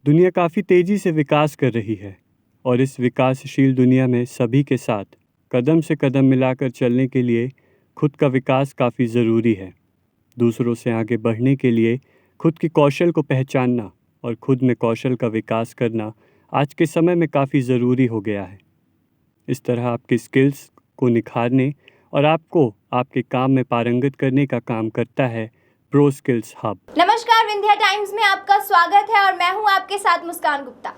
दुनिया काफ़ी तेज़ी से विकास कर रही है और इस विकासशील दुनिया में सभी के साथ कदम से कदम मिलाकर चलने के लिए खुद का विकास काफ़ी ज़रूरी है। दूसरों से आगे बढ़ने के लिए खुद की कौशल को पहचानना और खुद में कौशल का विकास करना आज के समय में काफ़ी ज़रूरी हो गया है। इस तरह आपकी स्किल्स को निखारने और आपको आपके काम में पारंगत करने का काम करता है प्रो स्किल्स हब। नमस्कार, विंध्या टाइम्स में आपका स्वागत है और मैं हूं आपके साथ मुस्कान गुप्ता।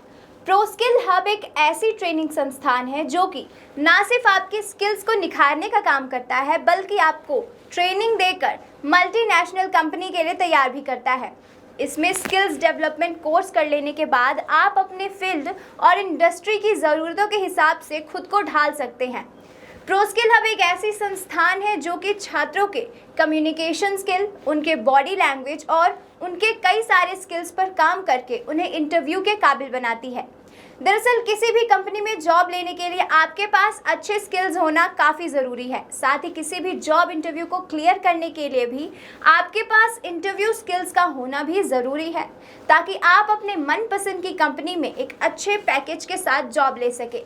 प्रो स्किल हब एक ऐसी ट्रेनिंग संस्थान है जो कि ना सिर्फ आपकी स्किल्स को निखारने का काम करता है बल्कि आपको ट्रेनिंग देकर मल्टीनेशनल कंपनी के लिए तैयार भी करता है। इसमें स्किल्स डेवलपमेंट कोर्स कर लेने के बाद आप अपने फील्ड और इंडस्ट्री की ज़रूरतों के हिसाब से खुद को ढाल सकते हैं। प्रो स्किल हब एक ऐसी संस्थान है जो कि छात्रों के कम्युनिकेशन स्किल, उनके बॉडी लैंग्वेज और उनके कई सारे स्किल्स पर काम करके उन्हें इंटरव्यू के काबिल बनाती है। दरअसल किसी भी कंपनी में जॉब लेने के लिए आपके पास अच्छे स्किल्स होना काफ़ी ज़रूरी है। साथ ही किसी भी जॉब इंटरव्यू को क्लियर करने के लिए भी आपके पास इंटरव्यू स्किल्स का होना भी ज़रूरी है, ताकि आप अपने मनपसंद की कंपनी में एक अच्छे पैकेज के साथ जॉब ले सके।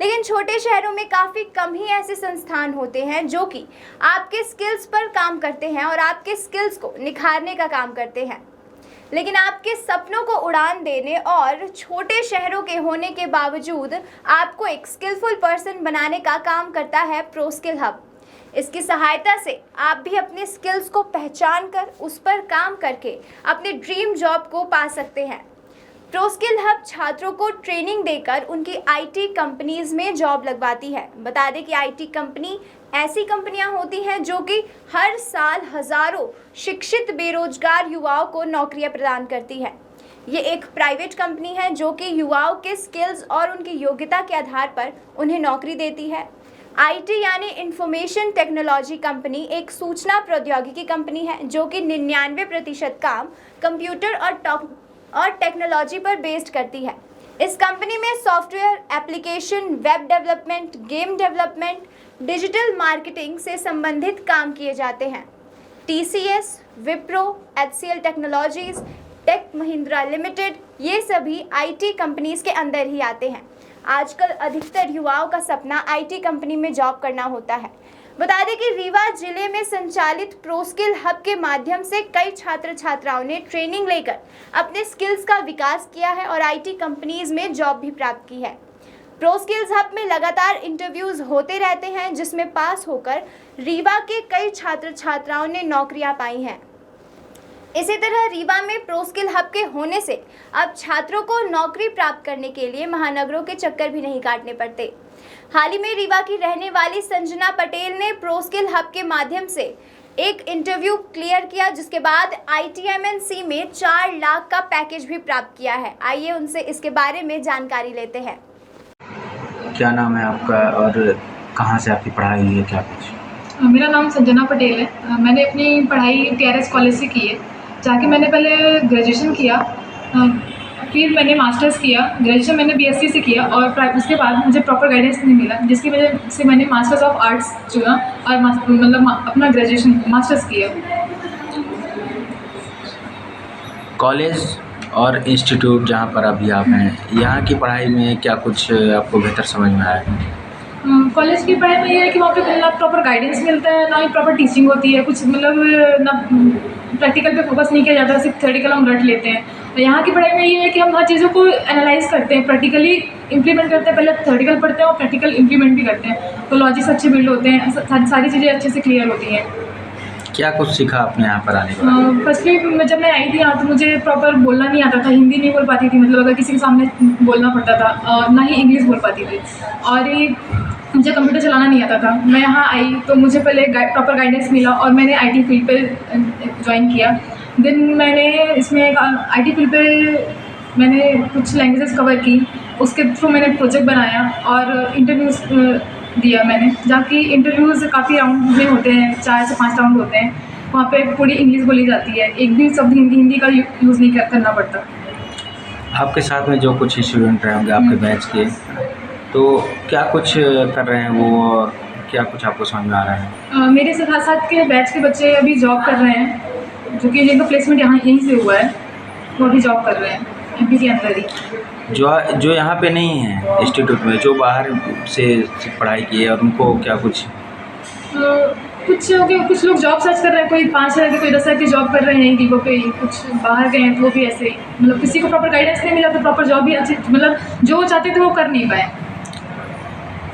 लेकिन छोटे शहरों में काफ़ी कम ही ऐसे संस्थान होते हैं जो कि आपके स्किल्स पर काम करते हैं और आपके स्किल्स को निखारने का काम करते हैं। लेकिन आपके सपनों को उड़ान देने और छोटे शहरों के होने के बावजूद आपको एक स्किलफुल पर्सन बनाने का काम करता है प्रो स्किल हब। इसकी सहायता से आप भी अपने स्किल्स को पहचान कर उस पर काम करके अपने ड्रीम जॉब को पा सकते हैं। प्रो स्किल हब छात्रों को ट्रेनिंग देकर उनकी आईटी कंपनीज में जॉब लगवाती है। बता दें कि आईटी कंपनी ऐसी कंपनियां होती हैं जो कि हर साल हज़ारों शिक्षित बेरोजगार युवाओं को नौकरियां प्रदान करती है। ये एक प्राइवेट कंपनी है जो कि युवाओं के स्किल्स और उनकी योग्यता के आधार पर उन्हें नौकरी देती है। आईटी यानी इंफॉर्मेशन टेक्नोलॉजी कंपनी एक सूचना प्रौद्योगिकी कंपनी है जो कि 99% काम कंप्यूटर और टेक्नोलॉजी पर बेस्ड करती है। इस कंपनी में software, application, web development, game development, digital marketing से संबंधित काम किए जाते हैं। TCS, Wipro, HCL technologies, Tech Mahindra limited, ये सभी आईटी कंपनीज के अंदर ही आते हैं। आजकल अधिकतर युवाओं का सपना आईटी कंपनी में जॉब करना होता है। बता दें कि रीवा जिले में संचालित प्रो स्किल हब के माध्यम से कई छात्र छात्राओं ने ट्रेनिंग लेकर अपने स्किल्स का विकास किया है और आईटी कंपनीज में जॉब भी प्राप्त की है। प्रो स्किल्स हब में लगातार इंटरव्यूज होते रहते हैं जिसमें पास होकर रीवा के कई छात्र छात्राओं ने नौकरियां पाई हैं। इसी तरह रीवा में प्रो स्किल हब के होने से अब छात्रों को नौकरी प्राप्त करने के लिए महानगरों के चक्कर भी नहीं काटने पड़ते। हाल ही में रीवा की रहने वाली संजना पटेल ने प्रो स्किल हब के माध्यम से एक इंटरव्यू क्लियर किया, जिसके बाद आईटीएमएनसी में 4 लाख का पैकेज भी प्राप्त किया है। आइए उनसे इसके बारे में जानकारी लेते हैं। क्या नाम है आपका और कहाँ से आपकी पढ़ाई हुई है, क्या कुछ? मेरा नाम संजना पटेल है। मैंने अपनी पढ़ाई टीआरएस कॉलेज से की है, जाके मैंने पहले ग्रेजुएशन किया, फिर मैंने मास्टर्स किया। ग्रेजुएशन मैंने बीएससी से किया और उसके बाद मुझे प्रॉपर गाइडेंस नहीं मिला, जिसकी वजह से मैंने मास्टर्स ऑफ आर्ट्स चुना और मतलब अपना ग्रेजुएशन मास्टर्स किया। कॉलेज और इंस्टीट्यूट जहाँ पर अभी आप हैं, यहाँ की पढ़ाई में क्या कुछ आपको बेहतर समझ में आया? कॉलेज की पढ़ाई में ये है कि वहाँ पे ना प्रॉपर गाइडेंस मिलता है, ना ही प्रॉपर टीचिंग होती है। कुछ मतलब ना प्रैक्टिकल पे फोकस नहीं किया जाता, सिर्फ थ्योरेटिकल हम रट लेते हैं। तो यहाँ की पढ़ाई में ये है कि हम हर चीज़ों को एनालाइज करते हैं, प्रैक्टिकली इंप्लीमेंट करते हैं। पहले थ्योरेटिकल पढ़ते हैं और प्रैक्टिकल इंप्लीमेंट भी करते हैं, तो लॉजिक्स अच्छे बिल्ड होते हैं, सारी चीज़ें अच्छे से क्लियर होती हैं। क्या कुछ सीखा आपने यहाँ पर आने के बाद? फर्स्टली जब मैं आई थी यहाँ तो मुझे प्रॉपर बोलना नहीं आता था, हिंदी नहीं बोल पाती थी, मतलब अगर किसी के सामने बोलना पड़ता था, ना ही इंग्लिश बोल पाती थी, और मुझे कंप्यूटर चलाना नहीं आता था। मैं यहाँ आई तो मुझे पहले प्रॉपर गाइडेंस मिला और मैंने आईटी फील्ड पे ज्वाइन किया। देन मैंने इसमें आईटी फील्ड पे मैंने कुछ लैंग्वेजेस कवर की, उसके थ्रू मैंने प्रोजेक्ट बनाया और इंटरव्यूज़ दिया मैंने, जबकि इंटरव्यूज़ काफ़ी राउंड में होते हैं, 4 से 5 राउंड होते हैं। वहाँ पे पूरी इंग्लिश बोली जाती है, एक भी शब्द हिंदी का यूज़ नहीं करना पड़ता। आपके साथ में जो कुछ स्टूडेंट रहे होंगे आपके बैच के, तो क्या कुछ कर रहे हैं वो, और क्या कुछ आपको समझ में आ रहा है? मेरे साथ साथ के बैच के बच्चे अभी जॉब कर रहे हैं, जो कि जिनका प्लेसमेंट यहीं से हुआ है, वो अभी जॉब कर रहे हैं एमपी के अंदर ही। जो यहाँ पे नहीं है इंस्टीट्यूट में, जो बाहर से पढ़ाई की है, और उनको क्या कुछ कुछ हो गए, कुछ लोग जॉब सर्च कर रहे हैं, कोई 5 हज़ार की, कोई 10 हज़ार की जॉब कर रहे हैं वीवो पे ही, कुछ बाहर गए हैं तो वो भी ऐसे ही, मतलब किसी को प्रॉपर गाइडेंस नहीं मिला तो प्रॉपर जॉब भी अच्छी, मतलब जो वो चाहते थे वो कर नहीं पाए।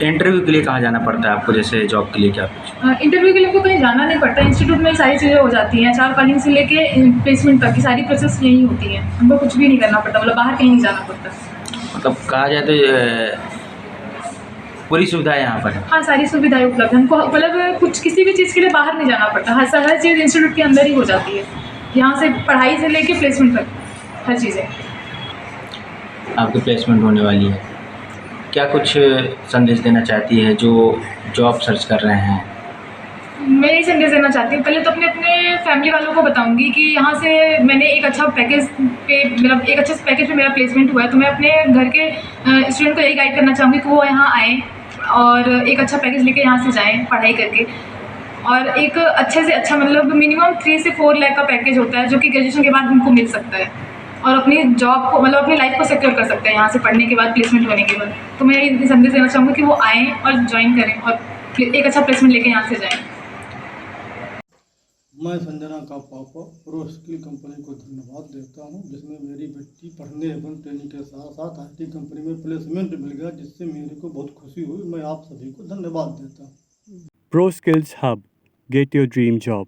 इंटरव्यू के लिए कहाँ जाना पड़ता है आपको, जैसे जॉब के लिए क्या कुछ? इंटरव्यू के लिए आपको कहीं जाना नहीं पड़ता, इंस्टीट्यूट में ही सारी चीज़ें हो जाती हैं, चार कॉलिंग से लेके प्लेसमेंट तक की सारी प्रोसेस यही होती है, हमको कुछ भी नहीं करना पड़ता, मतलब बाहर कहीं नहीं जाना पड़ता। मतलब कहा जाए तो पूरी सुविधाएं यहाँ पर है। हाँ, सारी सुविधाएं उपलब्ध हैं, हमको मतलब कुछ किसी भी चीज़ के लिए बाहर नहीं जाना पड़ता, हर चीज़ इंस्टीट्यूट के अंदर ही हो जाती है, यहाँ से पढ़ाई से लेके प्लेसमेंट तक हर चीज़ें। आपकी प्लेसमेंट होने वाली है, क्या कुछ संदेश देना चाहती है जो जॉब सर्च कर रहे हैं? मैं यही संदेश देना चाहती हूँ, पहले तो अपने फैमिली वालों को बताऊंगी कि यहाँ से मैंने एक अच्छा पैकेज पे, मतलब एक अच्छे पैकेज पे मेरा प्लेसमेंट हुआ है, तो मैं अपने घर के स्टूडेंट को यही गाइड करना चाहूँगी कि वो यहाँ आएँ और एक अच्छा पैकेज लेके यहाँ से जाएँ पढ़ाई करके, और एक अच्छे से अच्छा, मतलब मिनिमम 3 से 4 लाख का पैकेज होता है जो कि ग्रेजुएशन के बाद उनको मिल सकता है, और अपनी जॉब को, मतलब अपनी लाइफ को सिक्योर कर सकते हैं यहाँ से पढ़ने के बाद, प्लेसमेंट होने के बाद। तो मैं ये संदेश देना चाहूँगी कि वो आएँ और ज्वाइन करें और एक अच्छा प्लेसमेंट लेके यहाँ से जाएँ। मैं संजना का पापा प्रो स्किल कंपनी को धन्यवाद देता हूं, जिसमें मेरी बेटी पढ़ने एवं ट्रेनिंग के साथ साथ आईटी कंपनी में प्लेसमेंट मिल गया, जिससे मेरे को बहुत खुशी हुई। मैं आप सभी को धन्यवाद देता हूं। Pro Skills Hub. Get your dream job.